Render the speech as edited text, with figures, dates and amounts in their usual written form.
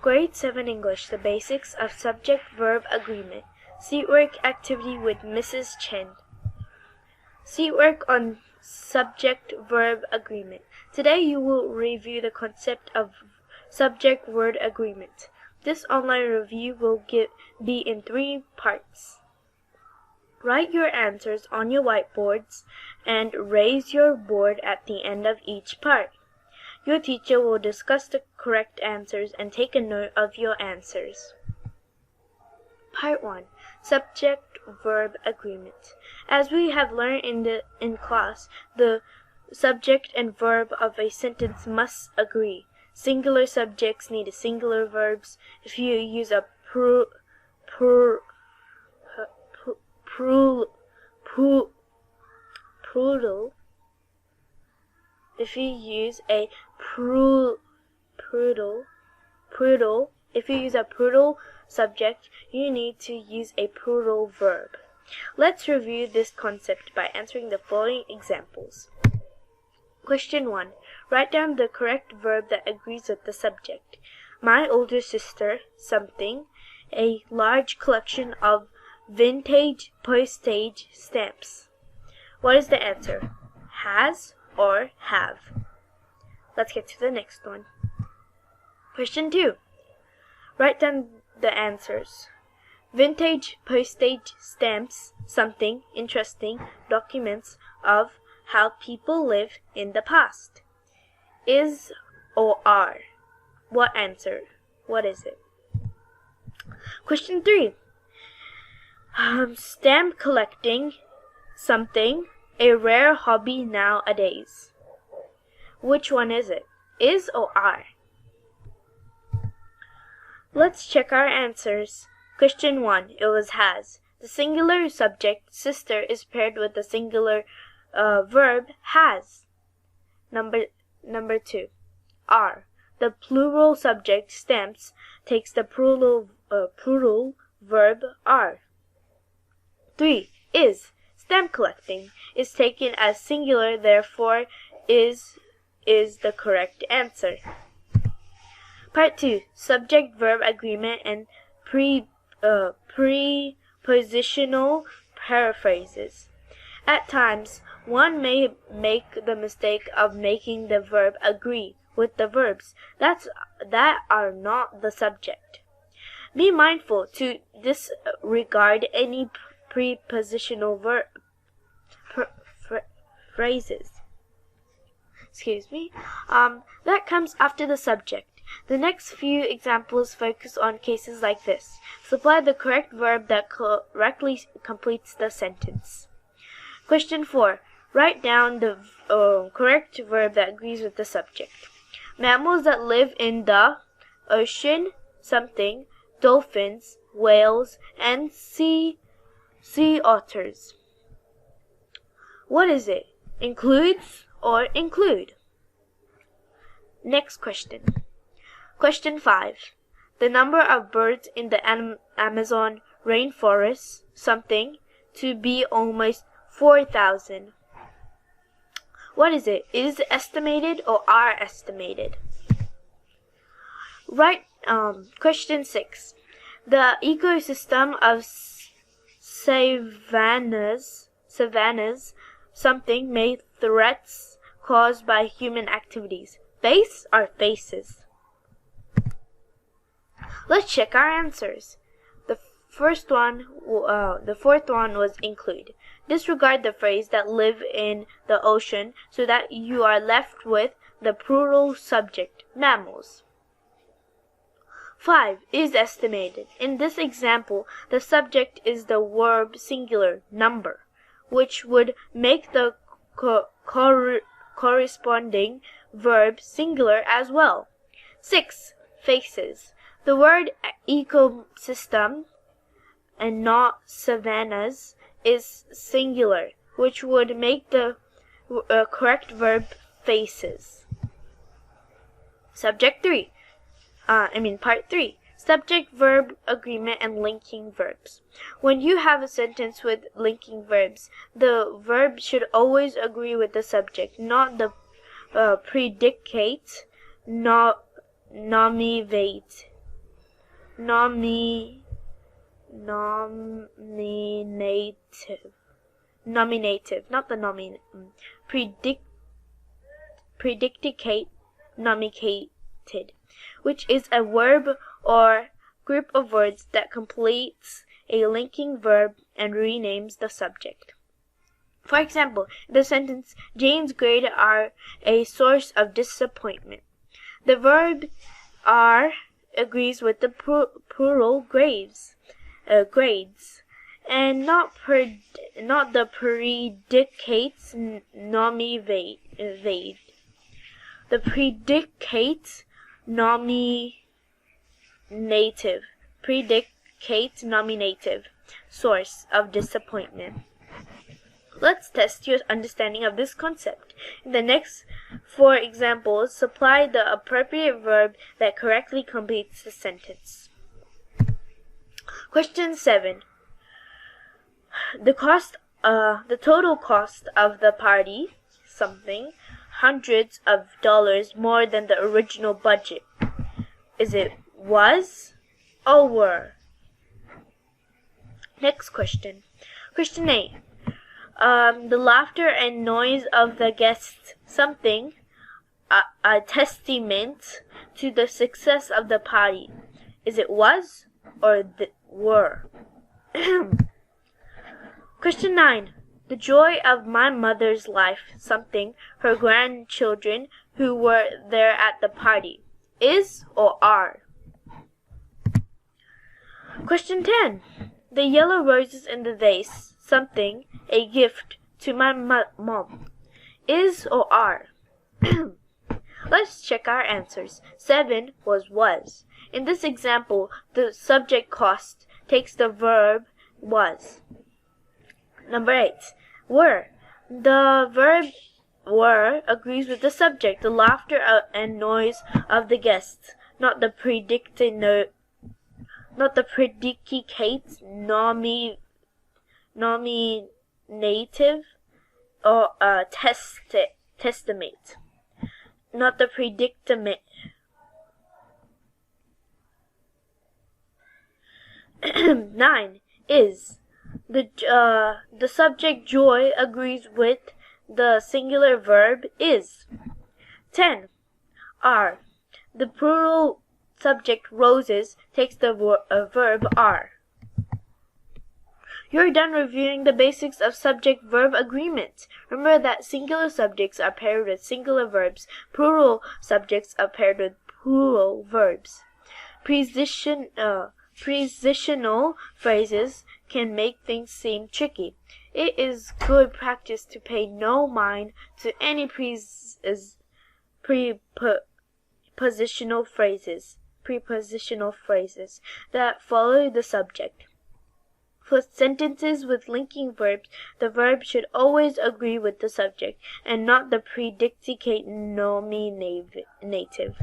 Grade 7 English, the basics of subject-verb agreement. Seatwork activity with Mrs. Chen. Seatwork on subject-verb agreement. Today you will review the concept of subject-verb agreement. This online review will be in 3 parts. Write your answers on your whiteboards and raise your board at the end of each part. Your teacher will discuss the correct answers and take a note of your answers. Part 1. Subject-verb agreement. As we have learned in class, the subject and verb of a sentence must agree. Singular subjects need singular verbs. If you use a plural subject, you need to use a plural verb. Let's review this concept by answering the following examples. Question 1. Write down the correct verb that agrees with the subject. My older sister, something, a large collection of vintage postage stamps. What is the answer? Has or have? Let's get to the next one. Question 2. Write down the answers. Vintage postage stamps, something interesting, documents of how people live in the past. Is or are? What answer? What is it? Question 3. Stamp collecting, something, a rare hobby nowadays. Which one is it? Is or are? Let's check our answers. Question 1. It was has. The singular subject, sister, is paired with the singular verb, has. Number 2. Are. The plural subject, stamps, takes the plural verb, are. 3. Is. Stamp collecting is taken as singular, therefore is the correct answer. Part 2. Subject-verb agreement and prepositional paraphrases. At times, one may make the mistake of making the verb agree with the verbs that are not the subject. Be mindful to disregard any prepositional phrases. That comes after the subject. The next few examples focus on cases like this. Supply the correct verb that correctly completes the sentence. Question 4. Write down the correct verb that agrees with the subject. Mammals that live in the ocean, something, dolphins, whales, and sea otters. What is it? Includes or include? Next question. Question 5. The number of birds in the Amazon rainforest, something, to be almost 4,000. What is it? Is estimated or are estimated? Right. Question 6. The ecosystem of savannas, something, may threats caused by human activities. Face or faces? Let's check our answers. The fourth one was include. Disregard the phrase that live in the ocean so that you are left with the plural subject, mammals. 5. Is estimated. In this example, the subject is the verb singular, number, which would make the corresponding verb singular as well. 6. Faces. The word ecosystem and not savannas is singular, which would make the correct verb faces. Part 3. Subject-verb agreement and linking verbs. When you have a sentence with linking verbs, the verb should always agree with the subject, not the predicate, nominate. nominative, not the predicate, nominated, which is a verb or group of words that completes a linking verb and renames the subject. For example, in the sentence, Jane's grades are a source of disappointment. The verb are agrees with the plural grades, and not the predicates nominative. The predicate nominative, source of disappointment. Let's test your understanding of this concept. In the next 4 examples, supply the appropriate verb that correctly completes the sentence. Question 7. The total cost of the party, something, hundreds of dollars more than the original budget. Is it was or were? Next question. Question 8. The laughter and noise of the guests, something, a testament to the success of the party. Is it was or were? Question 9. The joy of my mother's life, something, her grandchildren who were there at the party. Is or are? Question 10. The yellow roses in the vase, something, a gift to my mom. Is or are? Let's check our answers. 7 was. In this example, the subject cost takes the verb was. Number 8. Were. The verb were agrees with the subject, the laughter and noise of the guests, not the predicate nominative or testament, not the predicament. 9 is. The subject joy agrees with the singular verb is. 10 are. The plural subject roses takes the verb are. You're done reviewing the basics of subject-verb agreement. Remember that singular subjects are paired with singular verbs. Plural subjects are paired with plural verbs. Prepositional phrases can make things seem tricky. It is good practice to pay no mind to any prepositional phrases that follow the subject. For sentences with linking verbs, the verb should always agree with the subject and not the predicate nominative.